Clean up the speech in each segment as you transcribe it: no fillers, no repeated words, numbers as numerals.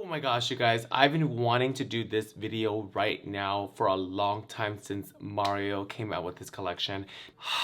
Oh my gosh, you guys, I've been wanting to do this video right now for a long time since Mario came out with his collection.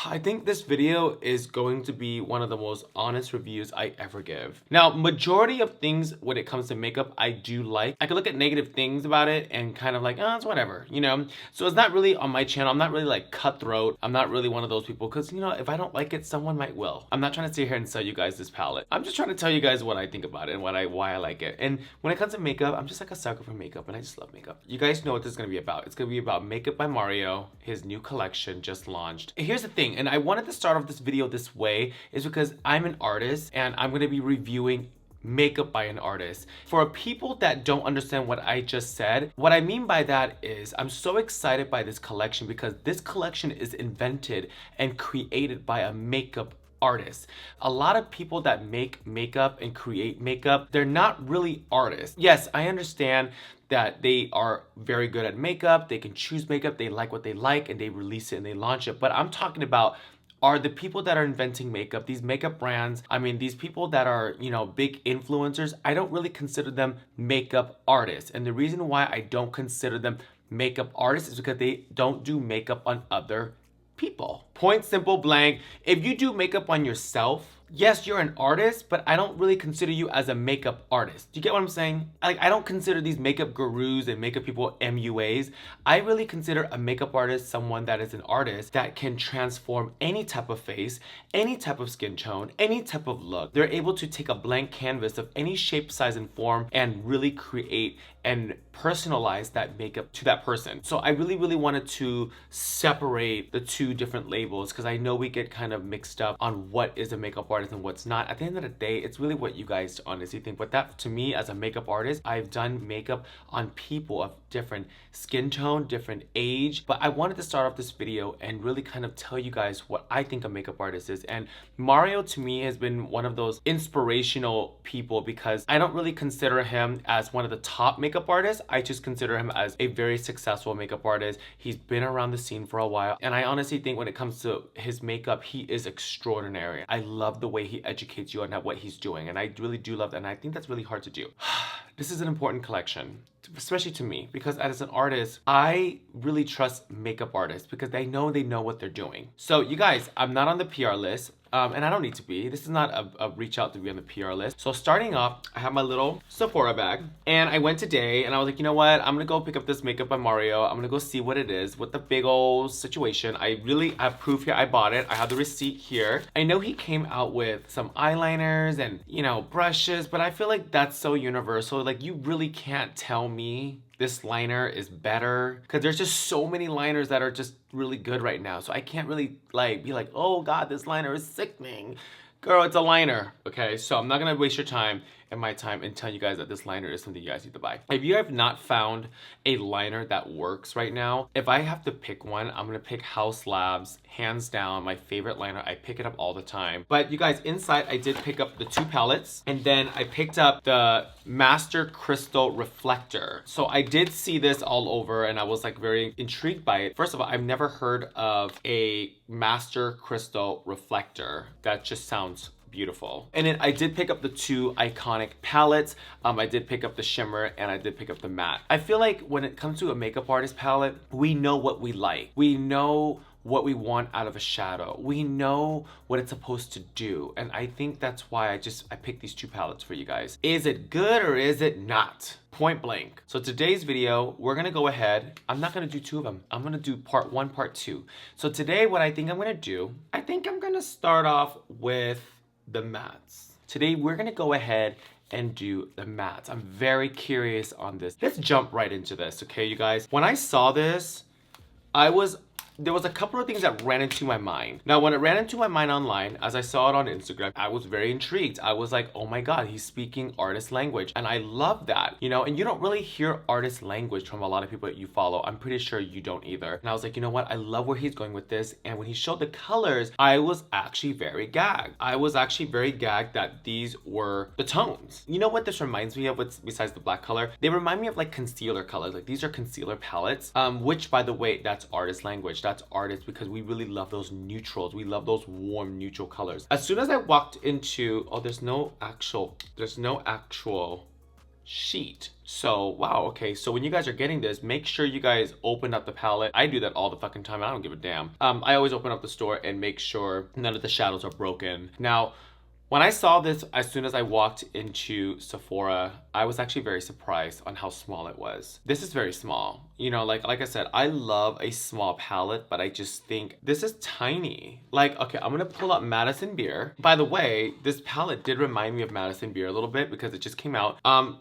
I think this video is going to be one of the most honest reviews I ever give. Now, majority of things when it comes to makeup, I do like. I can look at negative things about it and kind of like, oh, it's whatever, you know? So it's not really on my channel. I'm not really like cutthroat. I'm not really one of those people because, you know, if I don't like it, someone might will. I'm not trying to sit here and sell you guys this palette. I'm just trying to tell you guys what I think about it and why I like it. And when it comes to makeup, I'm just like a sucker for makeup and I just love makeup. You guys know what this is gonna be about. It's gonna be about Makeup by Mario, his new collection just launched. Here's the thing, and I wanted to start off this video this way is because I'm an artist and I'm gonna be reviewing makeup by an artist. For people that don't understand what I just said, what I mean by that is I'm so excited by this collection because this collection is invented and created by a makeup artists. A lot of people that make makeup and create makeup, they're not really artists. Yes, I understand that they are very good at makeup, they can choose makeup, they like what they like, and they release it and they launch it. But I'm talking about are the people that are inventing makeup, these makeup brands, I mean, these people that are, you know, big influencers, I don't really consider them makeup artists. And the reason why I don't consider them makeup artists is because they don't do makeup on other people. Point simple blank. If you do makeup on yourself, yes, you're an artist, but I don't really consider you as a makeup artist. Do you get what I'm saying? Like, I don't consider these makeup gurus and makeup people MUAs. I really consider a makeup artist someone that is an artist that can transform any type of face, any type of skin tone, any type of look. They're able to take a blank canvas of any shape, size, and form and really create and personalize that makeup to that person. So I really wanted to separate the two different labels because I know we get kind of mixed up on what is a makeup artist and what's not. At the end of the day, it's really what you guys honestly think. But that, to me, as a makeup artist, I've done makeup on people of different skin tone, different age. But I wanted to start off this video and really kind of tell you guys what I think a makeup artist is. And Mario, to me, has been one of those inspirational people because I don't really consider him as one of the top makeup artists. I just consider him as a very successful makeup artist. He's been around the scene for a while. And I honestly think when it comes to his makeup, he is extraordinary. I love the way he educates you on what he's doing. And I really do love that. And I think that's really hard to do. This is an important collection, especially to me, because as an artist, I really trust makeup artists because they know what they're doing. So you guys, I'm not on the PR list. And I don't need to be. This is not a reach out to be on the PR list. So starting off, I have my little Sephora bag. And I went today and I was like, you know what? I'm gonna go pick up this Makeup by Mario. I'm gonna go see what it is with the big old situation. I really have proof here. I bought it. I have the receipt here. I know he came out with some eyeliners and, you know, brushes, but I feel like that's so universal. Like, you really can't tell me this liner is better because there's just so many liners that are just really good right now. So I can't really like be like, oh God, this liner is sickening. Girl, it's a liner, okay? So I'm not gonna waste your time and my time and tell you guys that this liner is something you guys need to buy. If you have not found a liner that works right now, if I have to pick one, I'm gonna pick Haus Labs, hands down, my favorite liner. I pick it up all the time. But you guys, inside I did pick up the two palettes and then I picked up the Master Crystal Reflector. So I did see this all over and I was like very intrigued by it. First of all, I've never heard of a Master Crystal Reflector. That just sounds beautiful. And then I did pick up the two iconic palettes. I did pick up the shimmer and I did pick up the matte. I feel like when it comes to a makeup artist palette, we know what we like. We know what we want out of a shadow. We know what it's supposed to do. And I think that's why I picked these two palettes for you guys. Is it good or is it not? Point blank. So today's video, we're gonna go ahead. I'm not gonna do two of them. I'm gonna do part one, part two. So today, what I think I'm gonna do, I think I'm gonna start off with the mattes. Today, we're gonna go ahead and do the mattes. I'm very curious on this. Let's jump right into this, okay, you guys? When I saw this, there was a couple of things that ran into my mind. Now, when it ran into my mind online, as I saw it on Instagram, I was very intrigued. I was like, oh my God, he's speaking artist language. And I love that, you know, and you don't really hear artist language from a lot of people that you follow. I'm pretty sure you don't either. And I was like, you know what? I love where he's going with this. And when he showed the colors, I was actually very gagged. I was actually very gagged that these were the tones. You know what this reminds me of besides the black color? They remind me of like concealer colors. Like, these are concealer palettes, which, by the way, that's artist language. That's artists because we really love those neutrals. We love those warm neutral colors. As soon as I walked into, oh, there's no actual sheet. So wow, okay, so when you guys are getting this, make sure you guys open up the palette. I do that all the fucking time. I don't give a damn. I always open up the store and make sure none of the shadows are broken. Now, when I saw this, as soon as I walked into Sephora, I was actually very surprised on how small it was. This is very small. You know, like I said, I love a small palette, but I just think this is tiny. Like, okay, I'm gonna pull up Madison Beer. By the way, this palette did remind me of Madison Beer a little bit because it just came out.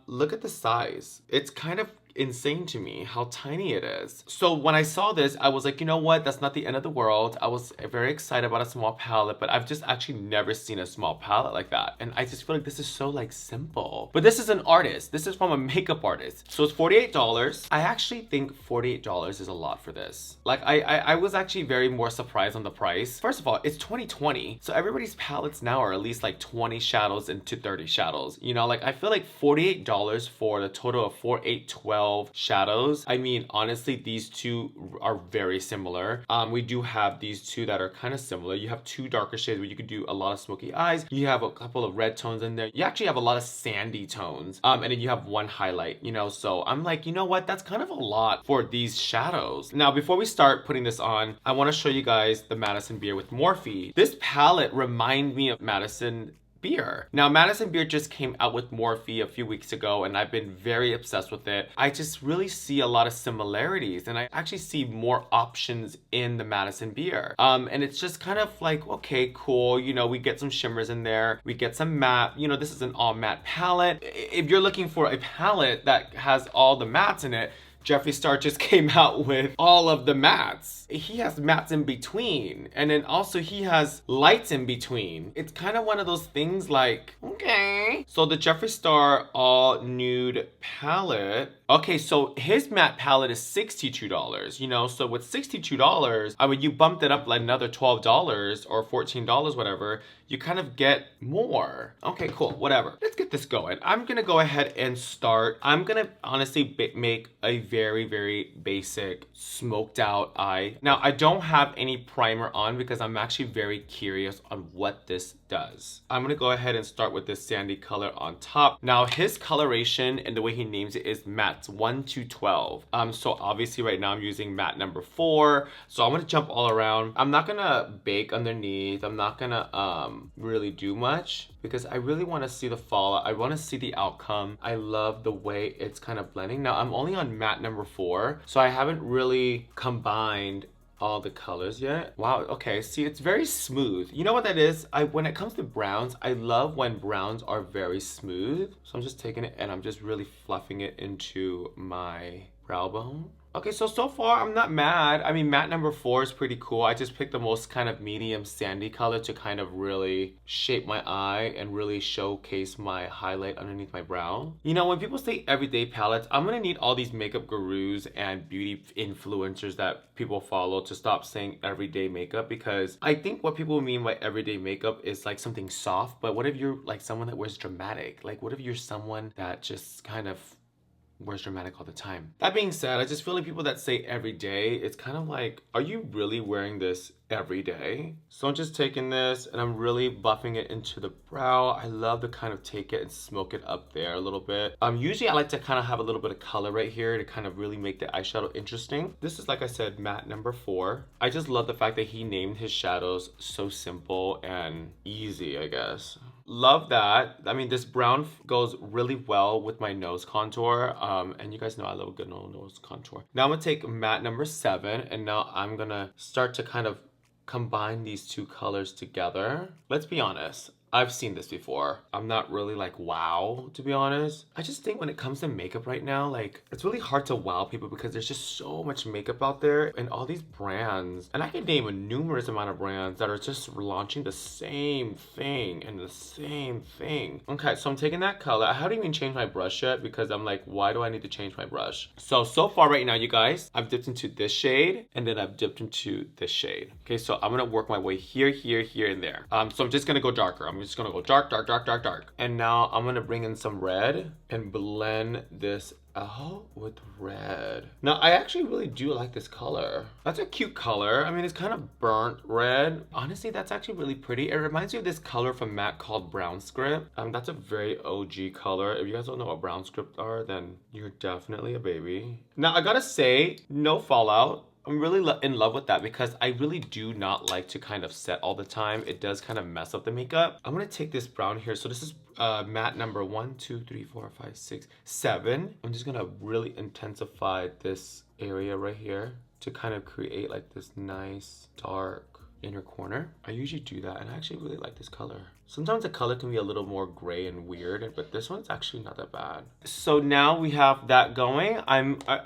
Look at the size. It's kind of insane to me how tiny it is. So when I saw this, I was like, you know what? That's not the end of the world. I was very excited about a small palette, but I've just actually never seen a small palette like that. And I just feel like this is so like simple. But this is an artist. This is from a makeup artist. So it's $48. I actually think $48 is a lot for this. Like I was actually very more surprised on the price. First of all, it's 2020. So everybody's palettes now are at least like 20 shadows into 30 shadows. You know, like I feel like $48 for the total of 4, 8, 12 shadows. I mean, honestly, these two are very similar. We do have these two that are kind of similar. You have two darker shades where you could do a lot of smoky eyes. You have a couple of red tones in there. You actually have a lot of sandy tones. And then you have one highlight, you know? So I'm like, you know what? That's kind of a lot for these shadows. Now, before we start putting this on, I want to show you guys the Madison Beer with Morphe. This palette reminds me of Madison Beer. Now, Madison Beer just came out with Morphe a few weeks ago, and I've been very obsessed with it. I just really see a lot of similarities, and I actually see more options in the Madison Beer. And it's just kind of like, okay, cool. You know, we get some shimmers in there. We get some matte. You know, this is an all matte palette. If you're looking for a palette that has all the mattes in it, Jeffree Star just came out with all of the mattes. He has mattes in between, and then also he has lights in between. It's kind of one of those things like, okay. So the Jeffree Star all nude palette. Okay, so his matte palette is $62, you know? So with $62, I mean, you bumped it up like another $12 or $14, whatever, you kind of get more. Okay, cool, whatever. Let's get this going. I'm gonna go ahead and start. I'm gonna honestly make a very, very basic smoked out eye. Now, I don't have any primer on because I'm actually very curious on what this does. I'm gonna go ahead and start with this sandy color on top. Now, his coloration and the way he names it is mattes 1 to 12. So obviously right now I'm using matte number 4. So I'm gonna jump all around. I'm not gonna bake underneath. I'm not gonna really do much because I really want to see the fallout. I want to see the outcome. I love the way it's kind of blending. Now I'm only on matte number 4, so I haven't really combined all the colors yet. Wow, okay, see, it's very smooth. You know what that is? When it comes to browns, I love when browns are very smooth. So I'm just taking it and I'm just really fluffing it into my brow bone. Okay, so far I'm not mad. I mean, matte number 4 is pretty cool. I just picked the most kind of medium sandy color to kind of really shape my eye and really showcase my highlight underneath my brow. You know, when people say everyday palettes, I'm gonna need all these makeup gurus and beauty influencers that people follow to stop saying everyday makeup, because I think what people mean by everyday makeup is like something soft, but what if you're like someone that wears dramatic? Like, what if you're someone that just kind of wears dramatic all the time? That being said, I just feel like people that say every day, it's kind of like, are you really wearing this every day? So I'm just taking this and I'm really buffing it into the brow. I love to kind of take it and smoke it up there a little bit. Usually I like to kind of have a little bit of color right here to kind of really make the eyeshadow interesting. This is, like I said, matte number 4. I just love the fact that he named his shadows so simple and easy, I guess. Love that. I mean, this brown goes really well with my nose contour. And you guys know I love a good nose contour. Now I'm gonna take matte number 7, and now I'm gonna start to kind of combine these two colors together. Let's be honest, I've seen this before. I'm not really like wow, to be honest. I just think when it comes to makeup right now, like, it's really hard to wow people because there's just so much makeup out there and all these brands. And I can name a numerous amount of brands that are just launching the same thing and the same thing. Okay, so I'm taking that color. I haven't even changed my brush yet because I'm like, why do I need to change my brush? So far right now, you guys, I've dipped into this shade and then I've dipped into this shade. Okay, so I'm gonna work my way here, here, here, and there. So I'm just gonna go darker. I'm I'm just gonna go dark, dark, dark, dark, dark. And now I'm gonna bring in some red and blend this out with red. Now, I actually really do like this color. That's a cute color. I mean, it's kind of burnt red. Honestly, that's actually really pretty. It reminds me of this color from MAC called Brown Script. That's a very OG color. If you guys don't know what Brown Script are, then you're definitely a baby. Now, I gotta say, no fallout. I'm really in love with that because I really do not like to kind of set all the time. It does kind of mess up the makeup. I'm gonna take this brown here. So this is matte number 1, 2, 3, 4, 5, 6, 7. I'm just gonna really intensify this area right here to kind of create like this nice dark inner corner. I usually do that and I actually really like this color. Sometimes the color can be a little more gray and weird, but this one's actually not that bad. So now we have that going. I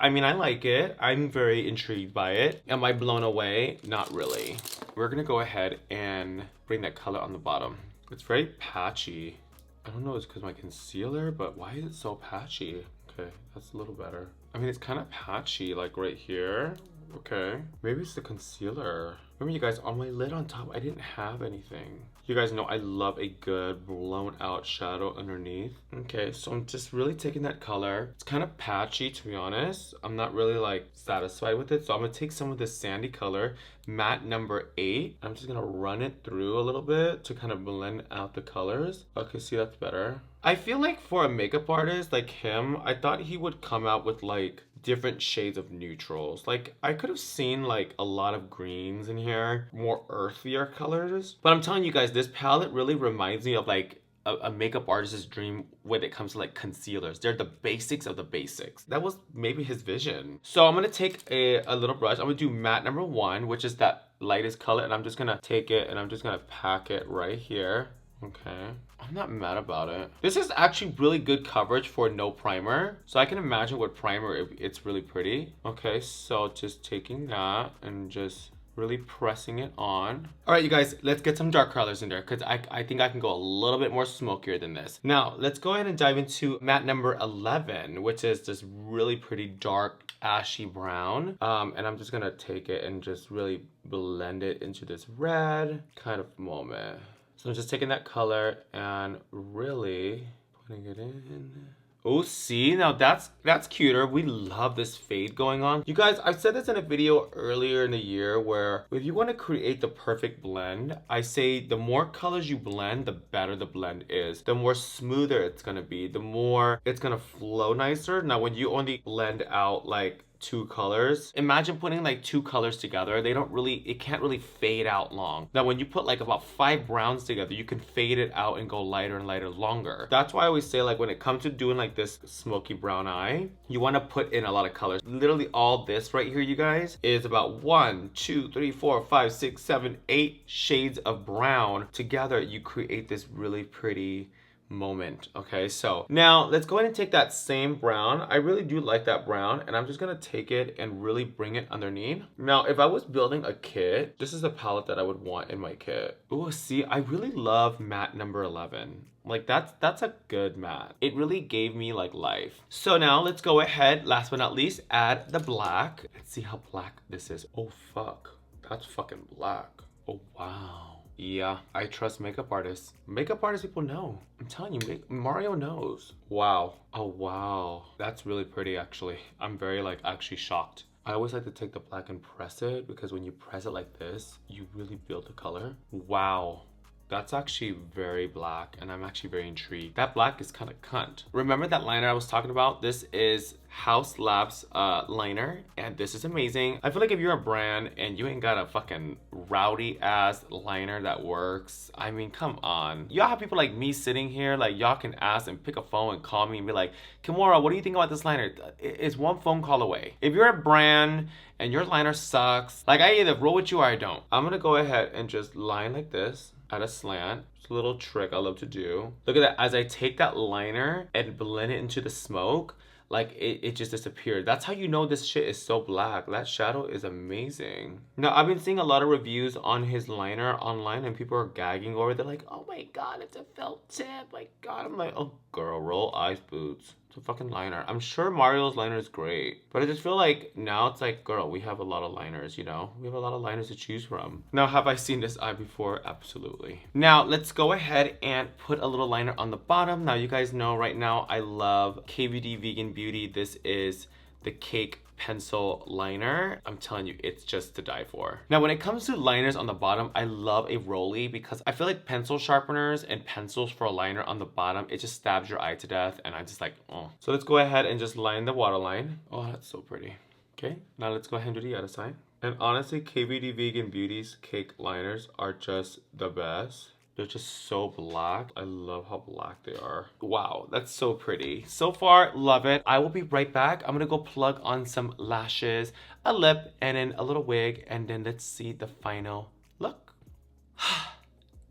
mean, I like it. I'm very intrigued by it. Am I blown away? Not really. We're gonna go ahead and bring that color on the bottom. It's very patchy. I don't know if it's because my concealer, but why is it so patchy? Okay, that's a little better. I mean, it's kind of patchy, like right here. Okay, maybe it's the concealer. Remember, you guys, on my lid on top, I didn't have anything. You guys know I love a good blown out shadow underneath. Okay, so I'm just really taking that color. It's kind of patchy, to be honest. I'm not really like satisfied with it. So I'm gonna take some of this sandy color, matte number 8. I'm just gonna run it through a little bit to kind of blend out the colors. Okay, see, that's better. I feel like for a makeup artist like him, I thought he would come out with like different shades of neutrals. Like I could have seen like a lot of greens in here, more earthier colors. But I'm telling you guys, this palette really reminds me of like a makeup artist's dream when it comes to like concealers. They're the basics of the basics. That was maybe his vision. So I'm gonna take a little brush. I'm gonna do matte number 1, which is that lightest color, and I'm just gonna take it and I'm just gonna pack it right here. Okay, I'm not mad about it. This is actually really good coverage for no primer. So I can imagine with primer, it's really pretty. Okay, so just taking that and just really pressing it on. All right, you guys, let's get some dark colors in there because I think I can go a little bit more smokier than this. Now, let's go ahead and dive into matte number 11, which is this really pretty dark ashy brown. And I'm just gonna take it and just really blend it into this red kind of moment. So I'm just taking that color and really putting it in. Oh, see, now that's cuter. We love this fade going on. You guys, I said this in a video earlier in the year where if you want to create the perfect blend, I say the more colors you blend, the better the blend is. The more smoother it's gonna be, the more it's gonna flow nicer. Now, when you only blend out like 2 colors, imagine putting like 2 colors together. It can't really fade out long. Now when you put like about 5 browns together, you can fade it out and go lighter and lighter longer. That's why I always say, like, when it comes to doing like this smoky brown eye, you want to put in a lot of colors. Literally all this right here, you guys, is about 1, 2, 3, 4, 5, 6, 7, 8 shades of brown. Together you create this really pretty moment. Okay, so now let's go ahead and take that same brown. I really do like that brown, and I'm just gonna take it and really bring it underneath. Now, if I was building a kit, this is the palette that I would want in my kit. Oh, see, I really love matte number 11. Like that's a good matte. It really gave me like life. So now let's go ahead, last but not least, add the black. Let's see how black this is. Oh fuck, that's fucking black. Oh wow. Yeah, I trust makeup artists. Makeup artists, people know. I'm telling you, Mario knows. Wow. Oh, wow. That's really pretty, actually. I'm very, like, actually shocked. I always like to take the black and press it because when you press it like this, you really build the color. Wow. That's actually very black, and I'm actually very intrigued. That black is kind of cunt. Remember that liner I was talking about? This is House Labs liner, and this is amazing. I feel like if you're a brand and you ain't got a fucking rowdy ass liner that works, I mean, come on. Y'all have people like me sitting here, like y'all can ask and pick a phone and call me and be like, Kimora, what do you think about this liner? It's one phone call away. If you're a brand and your liner sucks, like I either roll with you or I don't. I'm gonna go ahead and just line like this at a slant. It's a little trick I love to do. Look at that, as I take that liner and blend it into the smoke, like it just disappeared. That's how you know this shit is so black. That shadow is amazing. Now, I've been seeing a lot of reviews on his liner online and people are gagging over it. They're like, oh my god, it's a felt tip. My god. I'm like, oh girl, roll eyes boots. It's a fucking liner. I'm sure Mario's liner is great, but I just feel like now it's like, girl, we have a lot of liners, you know? We have a lot of liners to choose from. Now, have I seen this eye before? Absolutely. Now, let's go ahead and put a little liner on the bottom. Now, you guys know right now I love KVD Vegan Beauty. This is the Cake Pencil liner. I'm telling you, it's just to die for. Now, when it comes to liners on the bottom, I love a rolly because I feel like pencil sharpeners and pencils for a liner on the bottom, it just stabs your eye to death, and I'm just like, oh. So let's go ahead and just line the waterline. Oh, that's so pretty. Okay, now let's go ahead and do the other side. And honestly, KVD Vegan Beauty's cake liners are just the best. They're just so black. I love how black they are. Wow, that's so pretty. So far, love it. I will be right back. I'm gonna go plug on some lashes, a lip, and then a little wig, and then let's see the final look.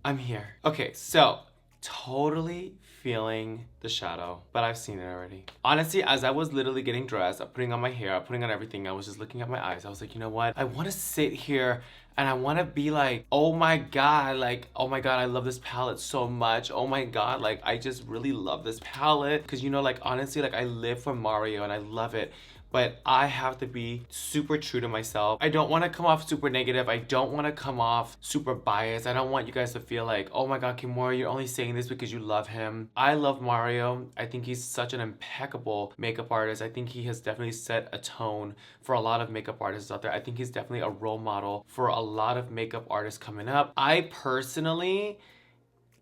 I'm here. Okay, so totally feeling the shadow, but I've seen it already. Honestly, as I was literally getting dressed, putting on my hair, putting on everything, I was just looking at my eyes. I was like, you know what? I want to sit here and I want to be like, oh my god, like, oh my god, I love this palette so much. Oh my god, like, I just really love this palette. Because, you know, like, honestly, like, I live for Mario and I love it. But I have to be super true to myself. I don't want to come off super negative. I don't want to come off super biased. I don't want you guys to feel like, oh my god, Kimora, you're only saying this because you love him. I love Mario. I think he's such an impeccable makeup artist. I think he has definitely set a tone for a lot of makeup artists out there. I think he's definitely a role model for a lot of makeup artists coming up. I personally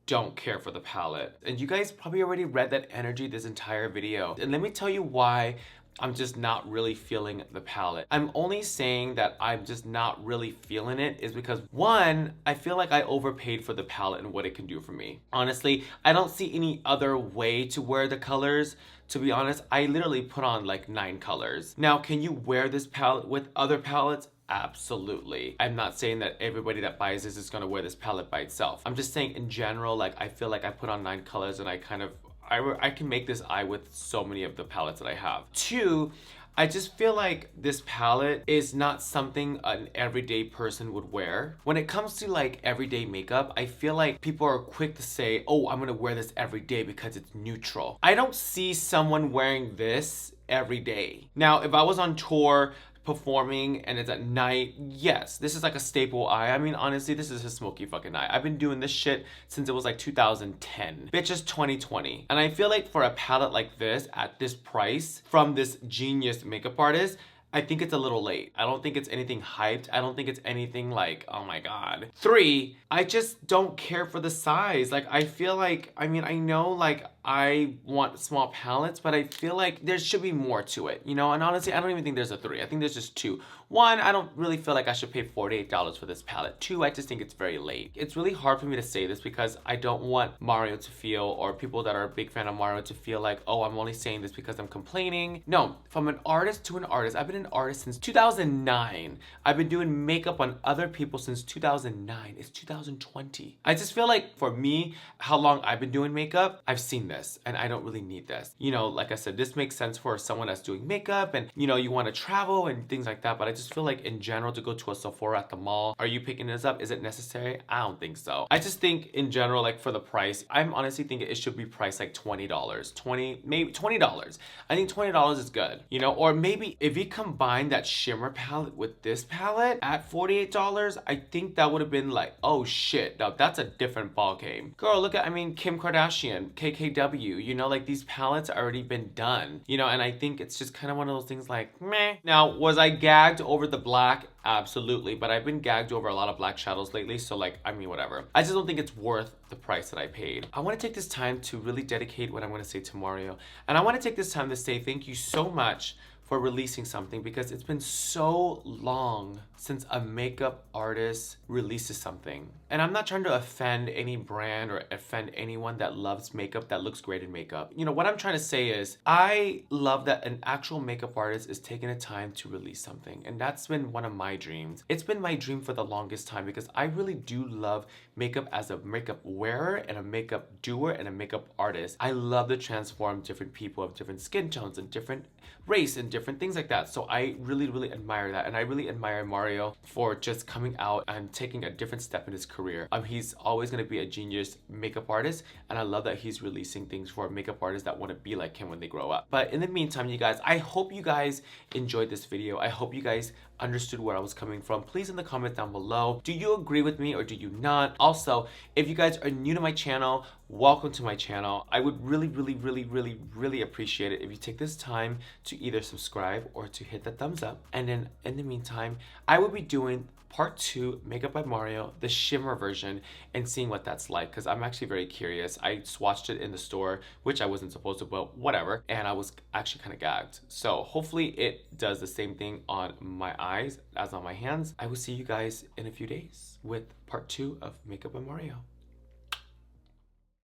don't care for the palette. And you guys probably already read that energy this entire video. And let me tell you why I'm just not really feeling the palette. I'm only saying that I'm just not really feeling it is because, one, I feel like I overpaid for the palette and what it can do for me. Honestly, I don't see any other way to wear the colors. To be honest, I literally put on like 9 colors. Now, can you wear this palette with other palettes? Absolutely. I'm not saying that everybody that buys this is gonna wear this palette by itself. I'm just saying in general, like, I feel like I put on 9 colors and I kind of I can make this eye with so many of the palettes that I have. 2, I just feel like this palette is not something an everyday person would wear. When it comes to like everyday makeup, I feel like people are quick to say, oh, I'm gonna wear this every day because it's neutral. I don't see someone wearing this every day. Now, if I was on tour, performing and it's at night, yes, this is like a staple eye. I mean, honestly, this is a smoky fucking eye. I've been doing this shit since it was like 2010. Bitch, it's 2020. And I feel like for a palette like this at this price from this genius makeup artist, I think it's a little late. I don't think it's anything hyped. I don't think it's anything like, oh my god. 3, I just don't care for the size. Like, I feel like, I mean, I know like I want small palettes, but I feel like there should be more to it, you know? And honestly, I don't even think there's a 3. I think there's just 2. 1, I don't really feel like I should pay $48 for this palette. 2, I just think it's very late. It's really hard for me to say this because I don't want Mario to feel, or people that are a big fan of Mario to feel like, oh, I'm only saying this because I'm complaining. No, from an artist to an artist. I've been an artist since 2009. I've been doing makeup on other people since 2009. It's 2020. I just feel like for me, how long I've been doing makeup, I've seen this and I don't really need this. You know, like I said, this makes sense for someone that's doing makeup and, you know, you want to travel and things like that, but I just feel like in general to go to a Sephora at the mall, are you picking this up? Is it necessary? I don't think so. I just think in general, like for the price, I'm honestly thinking it should be priced like $20. Maybe $20. I think $20 is good, you know, or maybe if you combine that shimmer palette with this palette at $48, I think that would have been like, oh shit, now that's a different ball game. Girl, look at, I mean, Kim Kardashian, KKW, you know, like these palettes already been done, you know, and I think it's just kind of one of those things like, meh. Now, was I gagged over the black? Absolutely, but I've been gagged over a lot of black shadows lately, so like, I mean, whatever. I just don't think it's worth the price that I paid. I want to take this time to really dedicate what I'm going to say to Mario, and I want to take this time to say thank you so much for releasing something because it's been so long since a makeup artist releases something. And I'm not trying to offend any brand or offend anyone that loves makeup, that looks great in makeup. You know, what I'm trying to say is I love that an actual makeup artist is taking the time to release something. And that's been one of my dreams. It's been my dream for the longest time because I really do love makeup as a makeup wearer and a makeup doer and a makeup artist. I love to transform different people of different skin tones and different race and different things like that. So I really admire that, and I really admire Mario for just coming out and taking a different step in his career. He's always going to be a genius makeup artist, and I love that he's releasing things for makeup artists that want to be like him when they grow up. But in the meantime, you guys, I hope you guys enjoyed this video. I hope you guys understood where I was coming from. Please in the comments down below, do you agree with me or do you not? Also, if you guys are new to my channel, welcome to my channel. I would really appreciate it if you take this time to either subscribe or to hit the thumbs up. And then in the meantime, I will be doing part 2 makeup by Mario, the shimmer version, and seeing what that's like, because I'm actually very curious. I swatched it in the store, which I wasn't supposed to, but whatever, and I was actually kind of gagged. So hopefully it does the same thing on my eyes as on my hands. I will see you guys in a few days with part 2 of makeup by Mario.